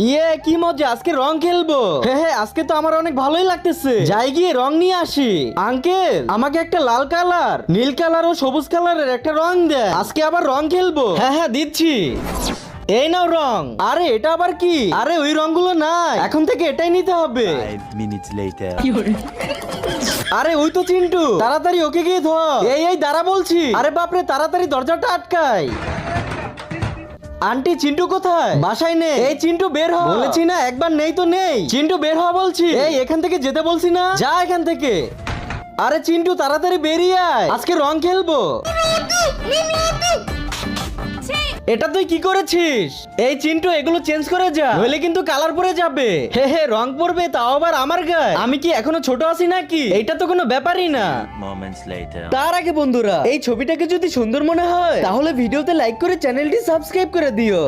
ইয়ে কি মজা, আজকে রং খেলবো। হ্যাঁ আজকে তো আমার অনেক ভালোই লাগতেছে। যাই গিয়ে রং নিয়ে আসি। আঙ্কেল আমাকে একটা লাল কালার, নীল কালার ও সবুজ কালারের একটা রং দেন, আজকে আবার রং খেলবো। হ্যাঁ দিচ্ছি। এই নাও রং। আরে এটা আবার কি? আরে ওই রংগুলো নাই, এখন থেকে এটাই নিতে হবে। 5 minutes later. আরে ওই তো চিন্টু, তাড়াতাড়ি ওকে গিয়ে ধর। এই দাঁড়া বলছি। আরে বাপরে, তাড়াতাড়ি দরজাটা আটকাই। আন্টি চিন্টু কোথায়? বাসায় নেই। এই চিন্টু বের হ, বলেছি না একবার নেই তো নেই। চিন্টু বের হ বলছি। এই এখান থেকে যেতে বলছি না, যা এখান থেকে। আরে চিন্টু তাড়াতাড়ি বেরিয়ে আয়, আজকে রং খেলবো। এটা তুই কি করেছিস? এই চিন্টু এগুলো চেঞ্জ করে যা, নইলে কিন্তু কালার পরে যাবে। হে রং পড়বে, তাও আবার আমার গায়ে। আমি কি এখনো ছোট আছি নাকি? এটা তো কোনো ব্যাপারই না। Moments later. তার আগে বন্ধুরা, এই ছবিটাকে যদি সুন্দর মনে হয় তাহলে ভিডিওতে লাইক করে চ্যানেলটি সাবস্ক্রাইব করে দিও।